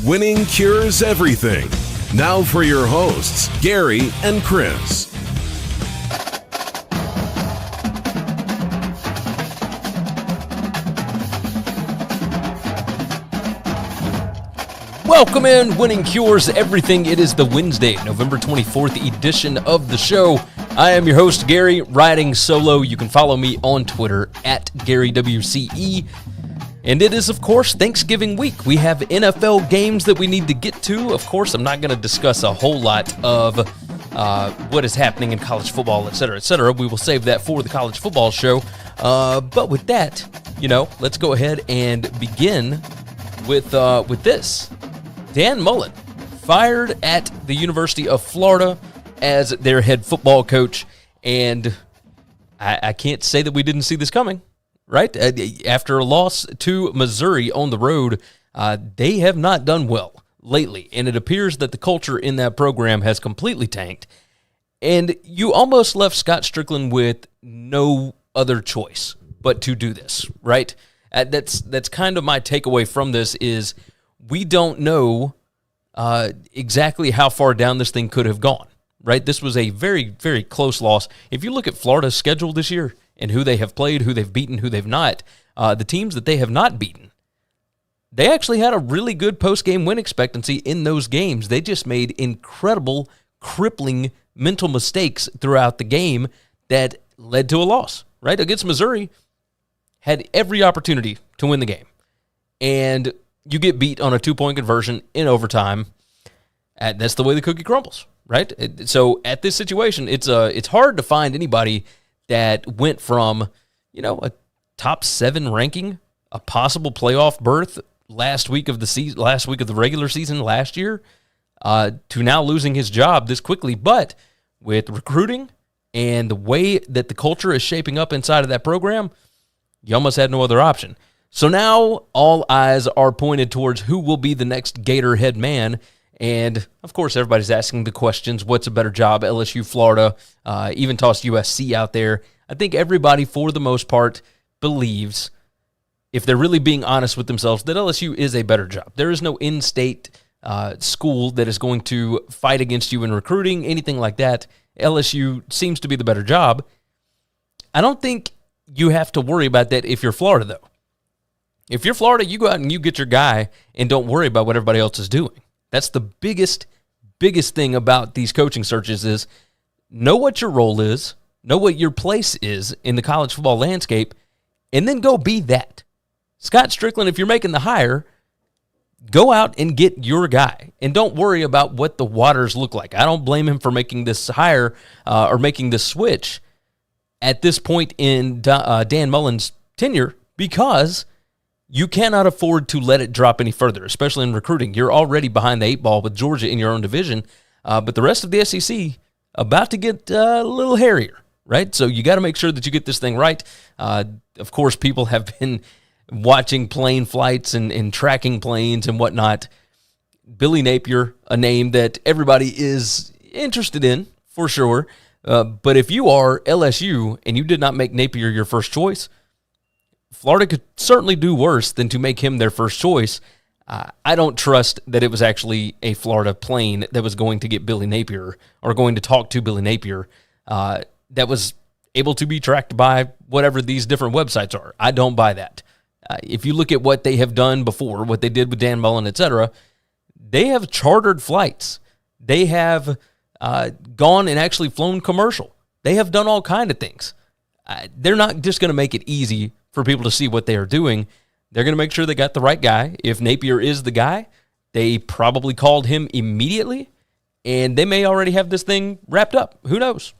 Winning cures everything. Now for your hosts, Gary and Chris. Welcome in, Winning Cures Everything. It is the Wednesday, November 24th edition of the show. I am your host, Gary, riding solo. You can follow me on Twitter at GaryWCE. And it is, of course, Thanksgiving week. We have NFL games that we need to get to. Of course, I'm not going to discuss a whole lot of what is happening in college football, et cetera, et cetera. We will save that for the college football show. But with that, let's go ahead and begin with this. Dan Mullen, fired at the University of Florida as their head football coach, and I can't say that we didn't see this coming, right? After a loss to Missouri on the road, they have not done well lately, and it appears that the culture in that program has completely tanked, and you almost left Scott Strickland with no other choice but to do this, right? That's kind of my takeaway from this is we don't know exactly how far down this thing could have gone, right? This was a very, very close loss. If you look at Florida's schedule this year and who they have played, who they've beaten, who they've not, the teams that they have not beaten, they actually had a really good post-game win expectancy in those games. They just made incredible, crippling mental mistakes throughout the game that led to a loss, right? Against Missouri, had every opportunity to win the game. And you get beat on a 2-point conversion in overtime. And that's the way the cookie crumbles, right? So at this situation, it's hard to find anybody that went from, a top 7 ranking, a possible playoff berth last week of the regular season last year, to now losing his job this quickly. But with recruiting and the way that the culture is shaping up inside of that program, you almost had no other option. So now all eyes are pointed towards who will be the next Gator head man. And, of course, everybody's asking the questions, what's a better job, LSU, Florida, even tossed USC out there. I think everybody, for the most part, believes, if they're really being honest with themselves, that LSU is a better job. There is no in-state school that is going to fight against you in recruiting, anything like that. LSU seems to be the better job. I don't think you have to worry about that if you're Florida, though. If you're Florida, you go out and you get your guy and don't worry about what everybody else is doing. That's the biggest thing about these coaching searches is know what your role is, know what your place is in the college football landscape, and then go be that. Scott Strickland, if you're making the hire, go out and get your guy, and don't worry about what the waters look like. I don't blame him for making this hire or making this switch at this point in Dan Mullen's tenure because you cannot afford to let it drop any further, especially in recruiting. You're already behind the 8 ball with Georgia in your own division, but the rest of the SEC about to get a little hairier, right? So you got to make sure that you get this thing right. Of course, people have been watching plane flights and tracking planes and whatnot. Billy Napier, a name that everybody is interested in for sure. But if you are LSU and you did not make Napier your first choice, Florida could certainly do worse than to make him their first choice. I don't trust that it was actually a Florida plane that was going to get Billy Napier or going to talk to Billy Napier that was able to be tracked by whatever these different websites are. I don't buy that. If you look at what they have done before, what they did with Dan Mullen, etc., they have chartered flights. They have gone and actually flown commercial. They have done all kinds of things. They're not just going to make it easy for people to see what they are doing. They're going to make sure they got the right guy. If Napier is the guy, they probably called him immediately, and they may already have this thing wrapped up. Who knows?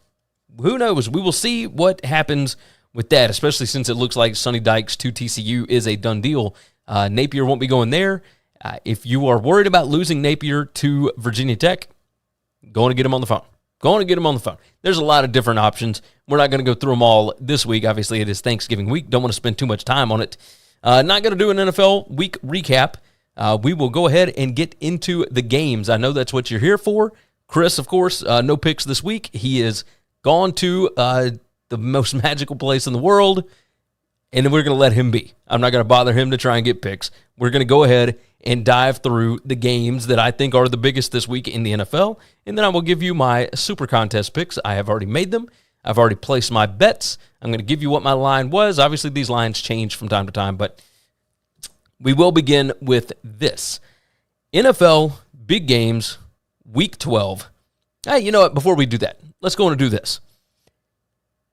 Who knows? We will see what happens with that, especially since it looks like Sonny Dykes to TCU is a done deal. Napier won't be going there. If you are worried about losing Napier to Virginia Tech, go on and get him on the phone. Go on and get him on the phone. There's a lot of different options. We're not going to go through them all this week. Obviously, it is Thanksgiving week. Don't want to spend too much time on it. Not going to do an NFL week recap. We will go ahead and get into the games. I know that's what you're here for. Chris, of course, no picks this week. He is gone to the most magical place in the world, and we're going to let him be. I'm not going to bother him to try and get picks. We're going to go ahead and dive through the games that I think are the biggest this week in the NFL. And then I will give you my super contest picks. I have already made them. I've already placed my bets. I'm going to give you what my line was. Obviously, these lines change from time to time, but we will begin with this. NFL big games, week 12. Hey, you know what? Before we do that, let's go on and do this.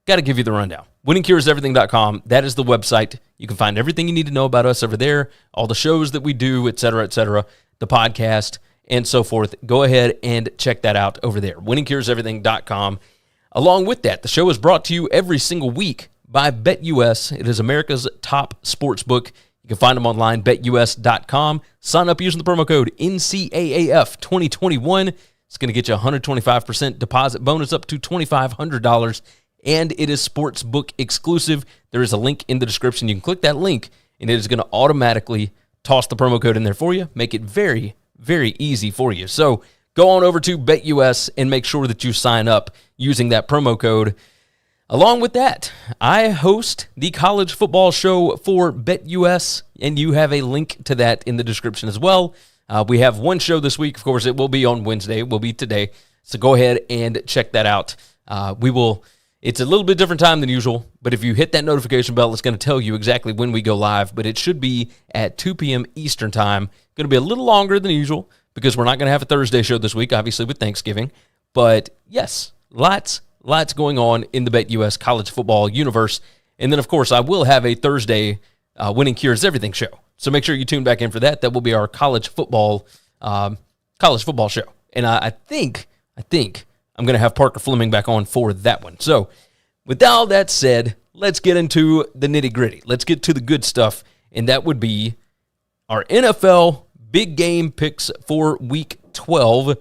Got to give you the rundown. winningcureseverything.com. That is the website. You can find everything you need to know about us over there, all the shows that we do, et cetera, the podcast, and so forth. Go ahead and check that out over there, winningcureseverything.com. Along with that, the show is brought to you every single week by BetUS. It is America's top sports book. You can find them online, betus.com. Sign up using the promo code NCAAF2021. It's going to get you a 125% deposit bonus up to $2,500. And it is sportsbook exclusive. There is a link in the description. You can click that link, and it is going to automatically toss the promo code in there for you. Make it very, very easy for you. So go on over to BetUS and make sure that you sign up using that promo code. Along with that, I host the college football show for BetUS, and you have a link to that in the description as well. We have one show this week. Of course, it will be on Wednesday. It will be today. So go ahead and check that out. It's a little bit different time than usual, but if you hit that notification bell, it's going to tell you exactly when we go live, but it should be at 2 p.m. Eastern time. Going to be a little longer than usual because we're not going to have a Thursday show this week, obviously with Thanksgiving. But yes, lots going on in the BetUS college football universe. And then, of course, I will have a Thursday Winning Cures Everything show. So make sure you tune back in for that. That will be our college football show. And I think I'm going to have Parker Fleming back on for that one. So with all that said, let's get into the nitty-gritty. Let's get to the good stuff, and that would be our NFL big game picks for Week 12.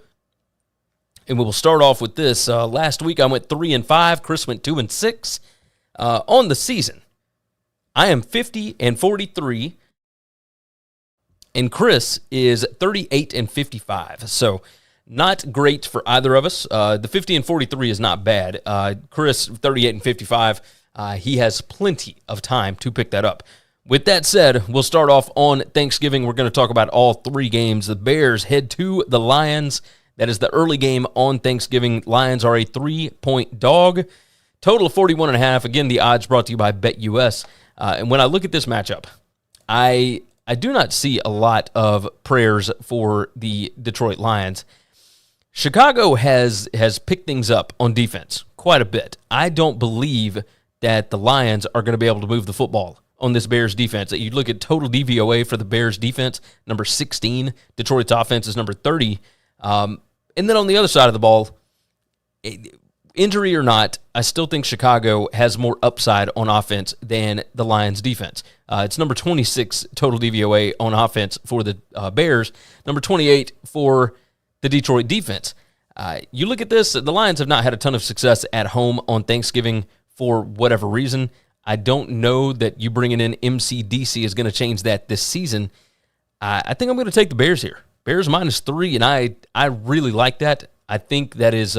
And we will start off with this. Last week I went 3-5. Chris went 2-6. On the season, I am 50-43, and Chris is 38-55. So not great for either of us. The 50-43 is not bad. Chris, 38-55, he has plenty of time to pick that up. With that said, we'll start off on Thanksgiving. We're going to talk about all three games. The Bears head to the Lions. That is the early game on Thanksgiving. Lions are a 3-point dog. Total of 41.5. Again, the odds brought to you by BetUS. And when I look at this matchup, I do not see a lot of prayers for the Detroit Lions. Chicago has picked things up on defense quite a bit. I don't believe that the Lions are going to be able to move the football on this Bears defense. You look at total DVOA for the Bears defense, number 16. Detroit's offense is number 30. And then on the other side of the ball, injury or not, I still think Chicago has more upside on offense than the Lions defense. It's number 26 total DVOA on offense for the Bears, number 28 for the Detroit defense. You look at this, the Lions have not had a ton of success at home on Thanksgiving for whatever reason. I don't know that you bringing in MCDC is going to change that this season. I think I'm going to take the Bears here. Bears -3, and I really like that. I think that is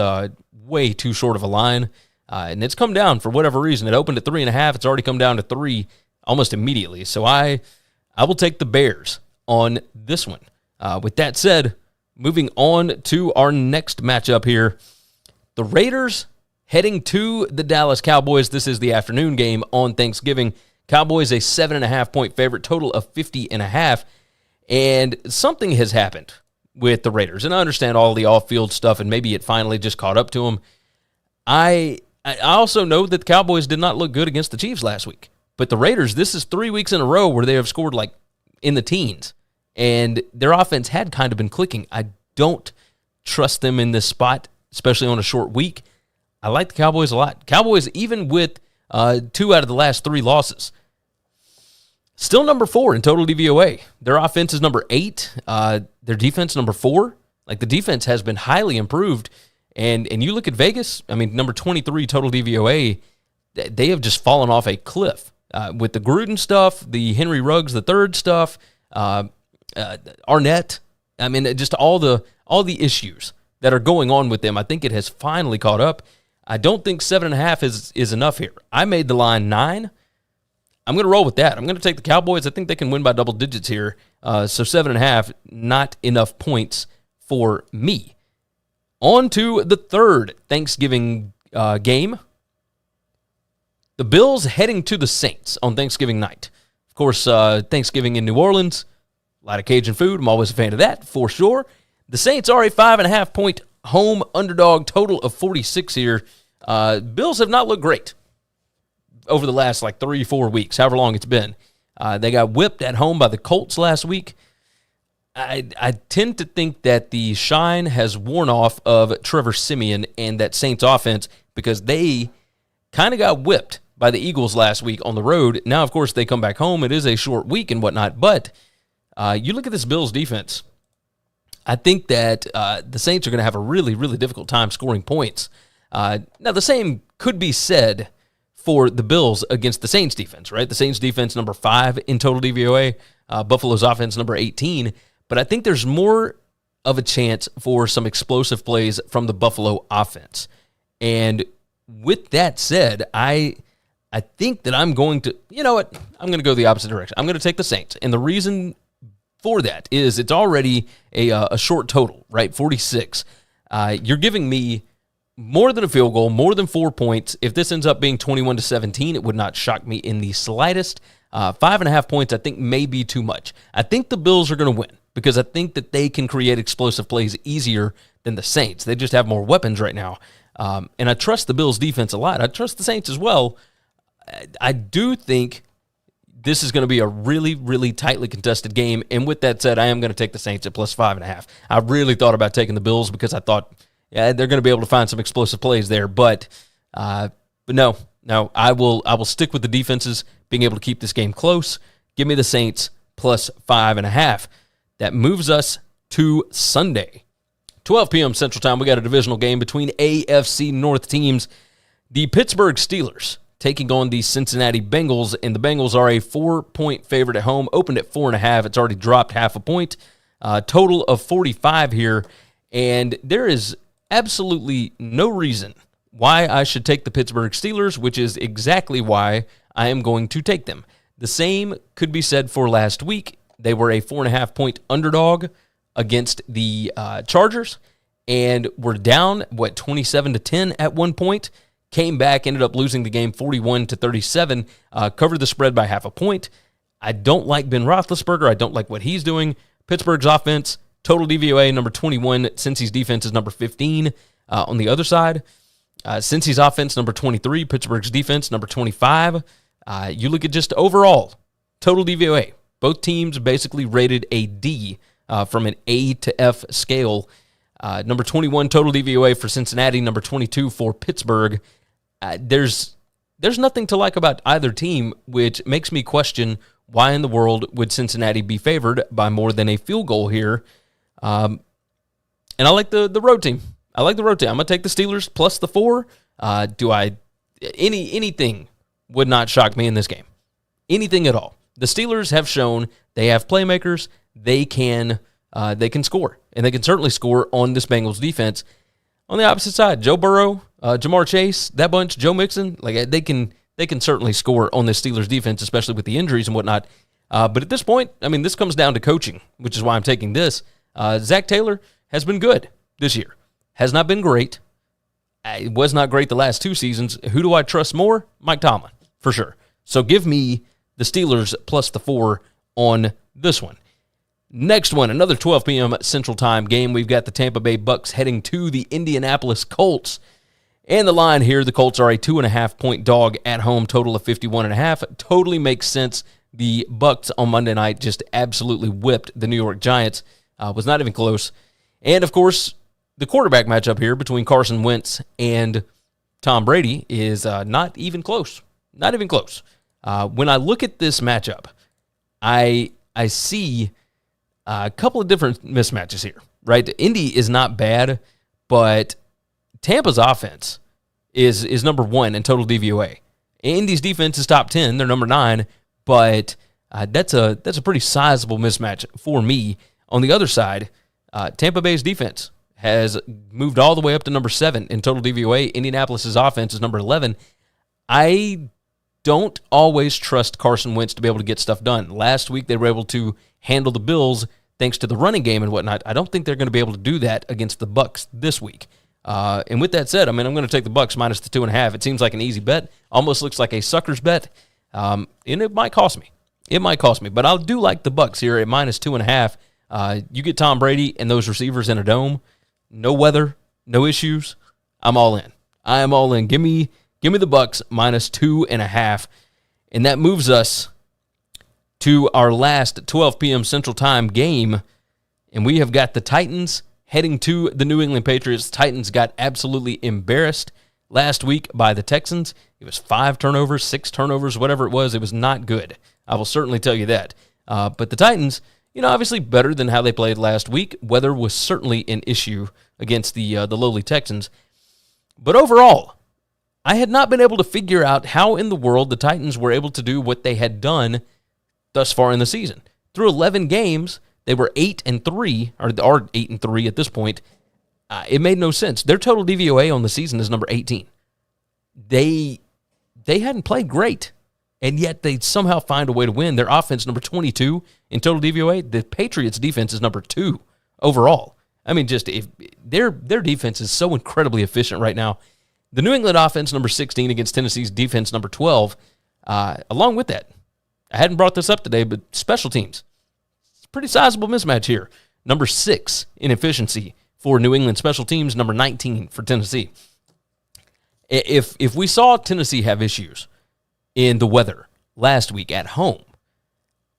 way too short of a line, and it's come down for whatever reason. It opened at 3.5. It's already come down to 3 almost immediately. So I will take the Bears on this one. With that said, moving on to our next matchup here, the Raiders heading to the Dallas Cowboys. This is the afternoon game on Thanksgiving. Cowboys a 7.5-point favorite, total of 50.5. And something has happened with the Raiders. And I understand all the off-field stuff, and maybe it finally just caught up to them. I also know that the Cowboys did not look good against the Chiefs last week. But the Raiders, this is 3 weeks in a row where they have scored like in the teens. And their offense had kind of been clicking. I don't trust them in this spot, especially on a short week. I like the Cowboys a lot. Cowboys, even with 2 out of the last 3 losses, still number 4 in total DVOA. Their offense is number 8. Their defense, number 4. Like, the defense has been highly improved. And you look at Vegas, I mean, number 23 total DVOA, they have just fallen off a cliff. With the Gruden stuff, the Henry Ruggs III stuff, Arnett, I mean, just all the issues that are going on with them, I think it has finally caught up. I don't think 7.5 is enough here. I made the line 9. I'm going to roll with that. I'm going to take the Cowboys. I think they can win by double digits here. So 7.5, not enough points for me. On to the third Thanksgiving game. The Bills heading to the Saints on Thanksgiving night. Of course, Thanksgiving in New Orleans, a lot of Cajun food. I'm always a fan of that, for sure. The Saints are a 5.5-point home underdog, total of 46 here. Bills have not looked great over the last 3-4 weeks, however long it's been. They got whipped at home by the Colts last week. I tend to think that the shine has worn off of Trevor Siemian and that Saints offense because they kind of got whipped by the Eagles last week on the road. Now, of course, they come back home. It is a short week and whatnot, but you look at this Bills defense, I think that the Saints are going to have a really, really difficult time scoring points. Now, the same could be said for the Bills against the Saints defense, right? The Saints defense, number 5 in total DVOA. Buffalo's offense, number 18. But I think there's more of a chance for some explosive plays from the Buffalo offense. And with that said, I think that I'm going to, you know what? I'm going to go the opposite direction. I'm going to take the Saints. And the reason for that is it's already a short total, right? 46. You're giving me more than a field goal, more than 4 points. If this ends up being 21-17, it would not shock me in the slightest. 5.5 points, I think, may be too much. I think the Bills are going to win because I think that they can create explosive plays easier than the Saints. They just have more weapons right now. And I trust the Bills' defense a lot. I trust the Saints as well. I do think this is going to be a really, really tightly contested game. And with that said, I am going to take the Saints at plus 5.5. I really thought about taking the Bills because I thought, yeah, they're going to be able to find some explosive plays there. But no, I will stick with the defenses being able to keep this game close. Give me the Saints plus 5.5. That moves us to Sunday. 12 p.m. Central Time, we got a divisional game between AFC North teams. The Pittsburgh Steelers taking on the Cincinnati Bengals, and the Bengals are a 4-point favorite at home, opened at 4.5. It's already dropped half a point. Total of 45 here, and there is absolutely no reason why I should take the Pittsburgh Steelers, which is exactly why I am going to take them. The same could be said for last week. They were a 4.5-point underdog against the Chargers, and were down, 27-10 at one point. Came back, ended up losing the game 41-37, covered the spread by half a point. I don't like Ben Roethlisberger. I don't like what he's doing. Pittsburgh's offense, total DVOA, number 21. Cincy's defense is number 15 on the other side. Cincy's offense, number 23. Pittsburgh's defense, number 25. You look at just overall, total DVOA. Both teams basically rated a D from an A to F scale. Number 21 total DVOA for Cincinnati, number 22 for Pittsburgh. There's nothing to like about either team, which makes me question why in the world would Cincinnati be favored by more than a field goal here. And I like the road team. I'm going to take the Steelers plus the 4. Anything would not shock me in this game. Anything at all. The Steelers have shown they have playmakers. They can score, and they can certainly score on this Bengals defense. On the opposite side, Joe Burrow, Jamar Chase, that bunch, Joe Mixon, they can certainly score on this Steelers defense, especially with the injuries and whatnot. But at this point, this comes down to coaching, which is why I'm taking this. Zach Taylor has been good this year. Has not been great. It was not great the last 2 seasons. Who do I trust more? Mike Tomlin, for sure. So give me the Steelers plus the 4 on this one. Next one, another 12 p.m. Central Time game. We've got the Tampa Bay Bucs heading to the Indianapolis Colts. And the line here, the Colts are a 2.5-point dog at home, total of 51.5. Totally makes sense. The Bucs on Monday night just absolutely whipped the New York Giants. Was not even close. And, of course, the quarterback matchup here between Carson Wentz and Tom Brady is not even close. Not even close. When I look at this matchup, I see a couple of different mismatches here, right? Indy is not bad, but Tampa's offense is number 1 in total DVOA. Indy's defense is top 10. They're number 9, but that's a pretty sizable mismatch for me. On the other side, Tampa Bay's defense has moved all the way up to number 7 in total DVOA. Indianapolis's offense is number 11. I don't always trust Carson Wentz to be able to get stuff done. Last week, they were able to handle the Bills thanks to the running game and whatnot. I don't think they're going to be able to do that against the Bucs this week. And with that said, I'm going to take the Bucs minus the 2.5. It seems like an easy bet. Almost looks like a sucker's bet. And it might cost me. But I do like the Bucs here at minus 2.5. You get Tom Brady and those receivers in a dome, no weather, no issues. I'm all in. I am all in. Give me the Bucs minus 2.5. And that moves us to our last 12 p.m. Central Time game. And we have got the Titans heading to the New England Patriots. Titans got absolutely embarrassed last week by the Texans. It was 5 turnovers, 6 turnovers, whatever it was. It was not good. I will certainly tell you that. But the Titans, obviously better than how they played last week. Weather was certainly an issue against the lowly Texans. But overall, I had not been able to figure out how in the world the Titans were able to do what they had done thus far in the season. Through 11 games, they were 8-3, or are 8-3 at this point. It made no sense. Their total DVOA on the season is number 18. They hadn't played great, and yet they somehow find a way to win. Their offense, number 22 in total DVOA. The Patriots' defense is number 2 overall. I mean, just if their defense is so incredibly efficient right now. The New England offense, number 16 against Tennessee's defense, number 12. Along with that, I hadn't brought this up today, but special teams. It's a pretty sizable mismatch here. Number 6 in efficiency for New England special teams, number 19 for Tennessee. If we saw Tennessee have issues in the weather last week at home,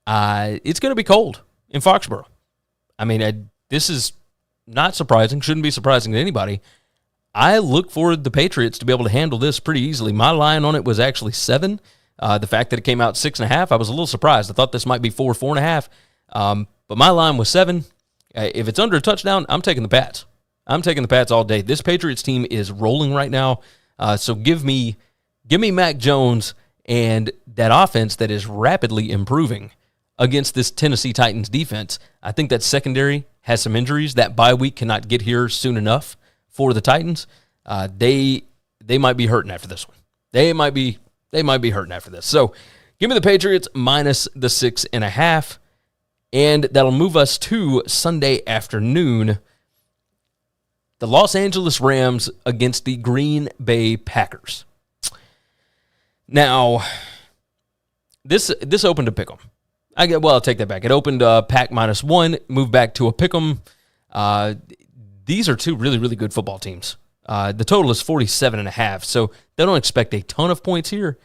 it's going to be cold in Foxborough. I mean, this is not surprising, shouldn't be surprising to anybody. I look for the Patriots to be able to handle this pretty easily. My line on it was actually 7. The fact that it came out 6.5, I was a little surprised. I thought this might be 4.5. But my line was 7. If it's under a touchdown, I'm taking the Pats. I'm taking the Pats all day. This Patriots team is rolling right now. So give me Mac Jones and that offense that is rapidly improving against this Tennessee Titans defense. I think that secondary has some injuries. That bye week cannot get here soon enough for the Titans. They might be hurting after this one. They might be hurting after this. So give me the Patriots minus the 6.5. And that'll move us to Sunday afternoon. The Los Angeles Rams against the Green Bay Packers. Now, this opened a pick'em. I'll take that back. It opened Pack -1, moved back to a pick'em. These are two really, really good football teams. The total is 47.5, so they don't expect a ton of points here.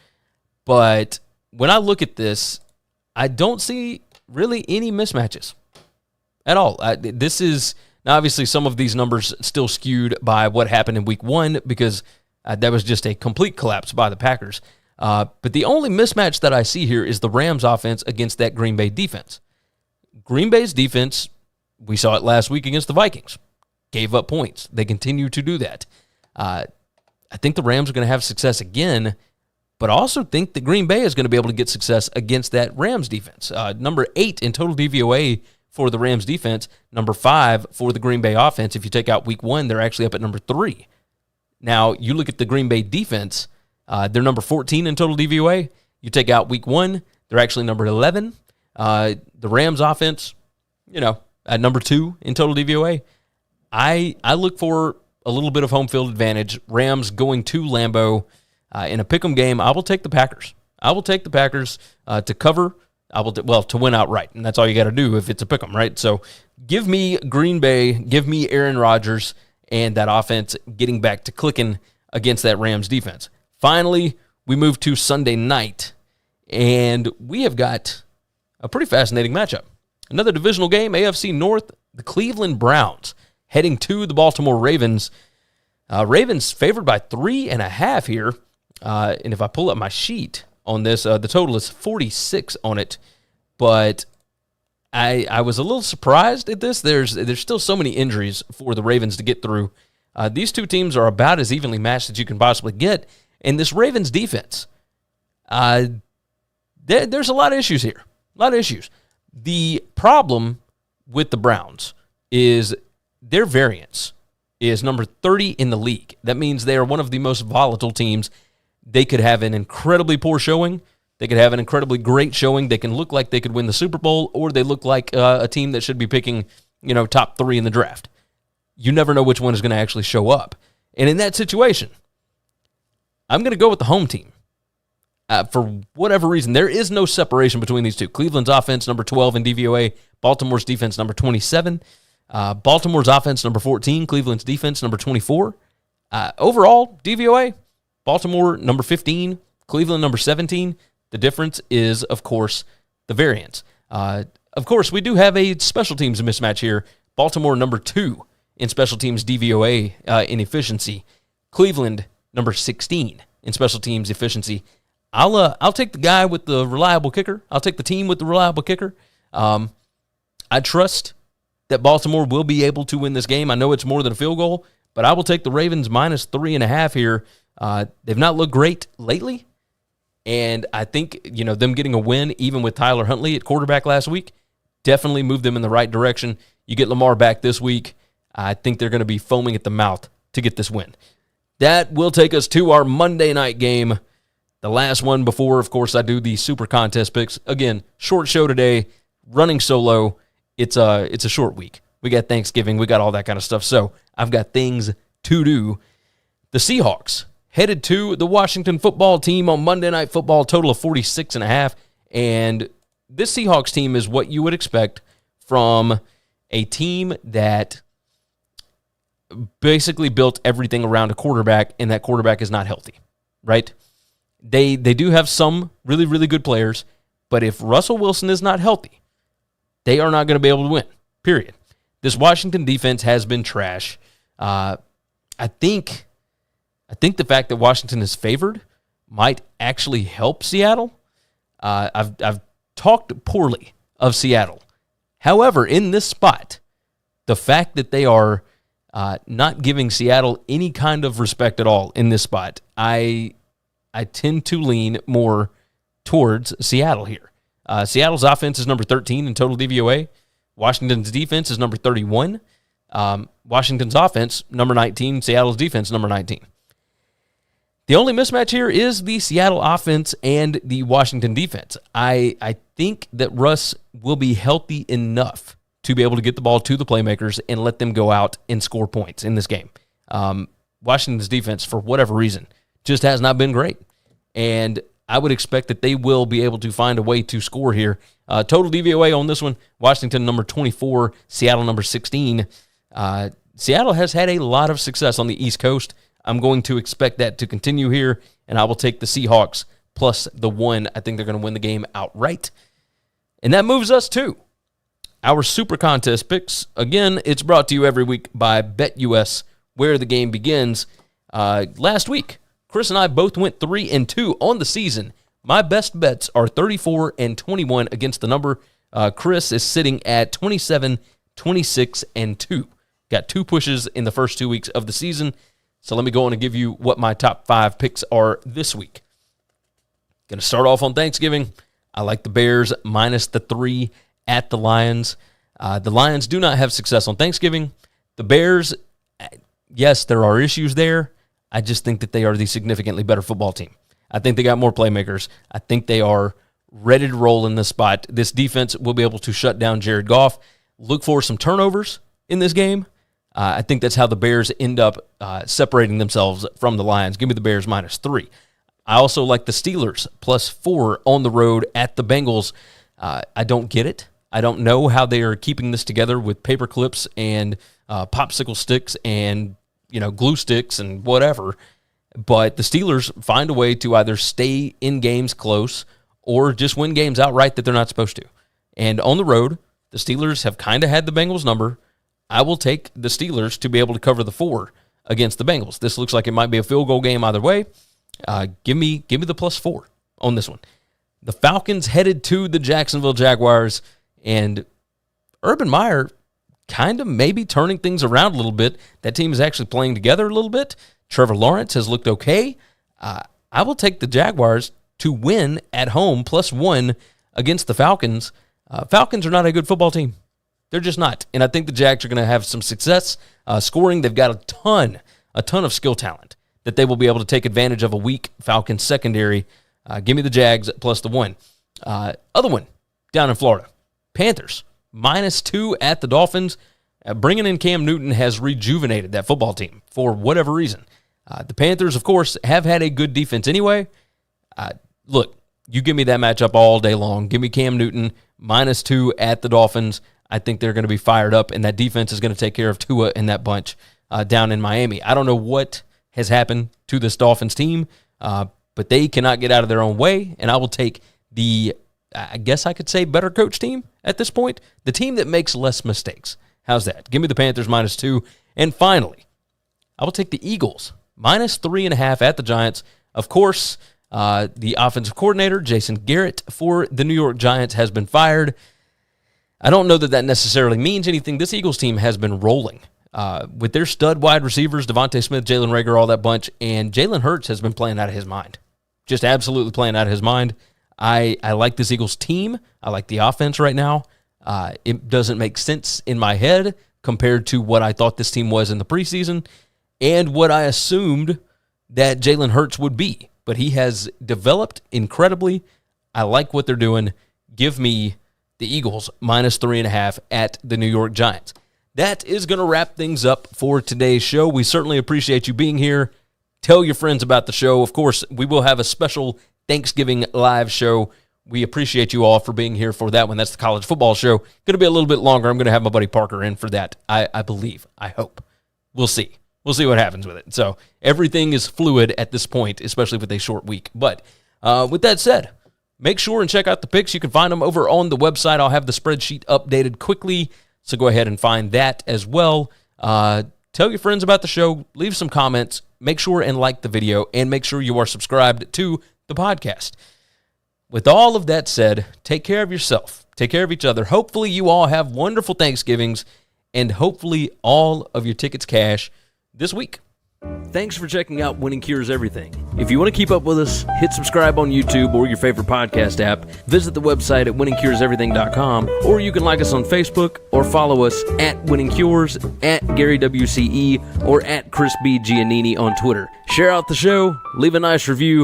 But when I look at this, I don't see really any mismatches at all. This is, now obviously some of these numbers still skewed by what happened in week 1 because that was just a complete collapse by the Packers. But the only mismatch that I see here is the Rams offense against that Green Bay defense. Green Bay's defense, we saw it last week against the Vikings, gave up points. They continue to do that. I think the Rams are going to have success again, but I also think that Green Bay is going to be able to get success against that Rams defense. Number 8 in total DVOA for the Rams defense, number 5 for the Green Bay offense. If you take out week 1, they're actually up at number 3. Now, you look at the Green Bay defense, they're number 14 in total DVOA. You take out week 1, they're actually number 11. The Rams offense, at number 2 in total DVOA. I look for a little bit of home field advantage. Rams going to Lambeau in a pick'em game. I will take the Packers. I will take the Packers to cover. To win outright, and that's all you got to do if it's a pick'em, right? So give me Green Bay, give me Aaron Rodgers, and that offense getting back to clicking against that Rams defense. Finally, we move to Sunday night, and we have got a pretty fascinating matchup. Another divisional game, AFC North, the Cleveland Browns heading to the Baltimore Ravens. Ravens favored by 3.5 here, and if I pull up my sheet on this, the total is 46 on it, but I was a little surprised at this. There's still so many injuries for the Ravens to get through. These two teams are about as evenly matched as you can possibly get, and this Ravens defense, there's a lot of issues here, a lot of issues. The problem with the Browns is their variance is number 30 in the league. That means they are one of the most volatile teams. They could have an incredibly poor showing. They could have an incredibly great showing. They can look like they could win the Super Bowl, or they look like a team that should be picking, top 3 in the draft. You never know which one is going to actually show up. And in that situation, I'm going to go with the home team. For whatever reason, there is no separation between these two. Cleveland's offense, number 12 in DVOA. Baltimore's defense, number 27. Baltimore's offense, number 14. Cleveland's defense, number 24. Overall, DVOA, Baltimore, number 15. Cleveland, number 17. The difference is, of course, the variance. Of course, we do have a special teams mismatch here. Baltimore, number 2 in special teams DVOA in efficiency. Cleveland, number 16 in special teams efficiency. I'll take the guy with the reliable kicker. I'll take the team with the reliable kicker. I trust that Baltimore will be able to win this game. I know it's more than a field goal, but I will take the Ravens minus 3.5 here. They've not looked great lately. And I think, them getting a win, even with Tyler Huntley at quarterback last week, definitely moved them in the right direction. You get Lamar back this week, I think they're going to be foaming at the mouth to get this win. That will take us to our Monday night game, the last one before, of course, I do the Super Contest picks. Again, short show today, running solo. It's a short week. We got Thanksgiving. We got all that kind of stuff. So I've got things to do. The Seahawks headed to the Washington football team on Monday Night Football, total of 46.5. And this Seahawks team is what you would expect from a team that basically built everything around a quarterback, and that quarterback is not healthy, right? They do have some really, really good players, but if Russell Wilson is not healthy, they are not going to be able to win, period. This Washington defense has been trash. I think the fact that Washington is favored might actually help Seattle. I've talked poorly of Seattle. However, in this spot, the fact that they are not giving Seattle any kind of respect at all in this spot, I tend to lean more towards Seattle here. Seattle's offense is number 13 in total DVOA. Washington's defense is number 31. Washington's offense, number 19. Seattle's defense, number 19. The only mismatch here is the Seattle offense and the Washington defense. I think that Russ will be healthy enough to be able to get the ball to the playmakers and let them go out and score points in this game. Washington's defense, for whatever reason, just has not been great. And I would expect that they will be able to find a way to score here. Total DVOA on this one, Washington number 24, Seattle number 16. Seattle has had a lot of success on the East Coast. I'm going to expect that to continue here, and I will take the Seahawks plus the 1. I think they're going to win the game outright. And that moves us to our Super Contest picks. Again, it's brought to you every week by BetUS, where the game begins. Last week, Chris and I both went 3-2 on the season. My best bets are 34-21 against the number. Chris is sitting at 27, 26-2. Got 2 pushes in the first 2 weeks of the season. So let me go on and give you what my top 5 picks are this week. Going to start off on Thanksgiving. I like the Bears minus the 3 at the Lions. The Lions do not have success on Thanksgiving. The Bears, yes, there are issues there. I just think that they are the significantly better football team. I think they got more playmakers. I think they are ready to roll in this spot. This defense will be able to shut down Jared Goff. Look for some turnovers in this game. I think that's how the Bears end up separating themselves from the Lions. Give me the Bears minus 3. I also like the Steelers plus 4 on the road at the Bengals. I don't get it. I don't know how they are keeping this together with paper clips and popsicle sticks and glue sticks and whatever. But the Steelers find a way to either stay in games close or just win games outright that they're not supposed to. And on the road, the Steelers have kind of had the Bengals number. I will take the Steelers to be able to cover the 4 against the Bengals. This looks like it might be a field goal game either way. Give me the plus 4 on this one. The Falcons headed to the Jacksonville Jaguars, and Urban Meyer kind of maybe turning things around a little bit. That team is actually playing together a little bit. Trevor Lawrence has looked okay. I will take the Jaguars to win at home plus 1 against the Falcons. Falcons are not a good football team. They're just not. And I think the Jags are going to have some success scoring. They've got a ton of skill talent. that they will be able to take advantage of a weak Falcons secondary. Give me the Jags plus the 1. Other one, down in Florida, Panthers, -2 at the Dolphins. Bringing in Cam Newton has rejuvenated that football team for whatever reason. The Panthers, of course, have had a good defense anyway. Look, you give me that matchup all day long. Give me Cam Newton, -2 at the Dolphins. I think they're going to be fired up, and that defense is going to take care of Tua and that bunch down in Miami. I don't know what has happened to this Dolphins team, but they cannot get out of their own way, and I will take the, I guess I could say, better coach team at this point, the team that makes less mistakes. How's that? Give me the Panthers -2. And finally, I will take the Eagles, -3.5 at the Giants. Of course, the offensive coordinator, Jason Garrett, for the New York Giants has been fired. I don't know that necessarily means anything. This Eagles team has been rolling with their stud wide receivers, Devontae Smith, Jalen Reagor, all that bunch, and Jalen Hurts has been playing out of his mind. Just absolutely playing out of his mind. I like this Eagles team. I like the offense right now. It doesn't make sense in my head compared to what I thought this team was in the preseason and what I assumed that Jalen Hurts would be. But he has developed incredibly. I like what they're doing. Give me the Eagles -3.5 at the New York Giants. That is going to wrap things up for today's show. We certainly appreciate you being here. Tell your friends about the show. Of course, we will have a special Thanksgiving live show. We appreciate you all for being here for that one. That's the college football show. Going to be a little bit longer. I'm going to have my buddy Parker in for that. I believe. I hope. We'll see. We'll see what happens with it. So everything is fluid at this point, especially with a short week. But with that said, make sure and check out the picks. You can find them over on the website. I'll have the spreadsheet updated quickly, so go ahead and find that as well. Tell your friends about the show. Leave some comments. Make sure and like the video, and make sure you are subscribed to the podcast. With all of that said, take care of yourself. Take care of each other. Hopefully you all have wonderful Thanksgivings, and hopefully all of your tickets cash this week. Thanks for checking out Winning Cures Everything. If you want to keep up with us, hit subscribe on YouTube or your favorite podcast app. Visit the website at winningcureseverything.com, or you can like us on Facebook or follow us at Winning Cures, at Gary WCE, or at Chris B. Giannini on Twitter. Share out the show, leave a nice review,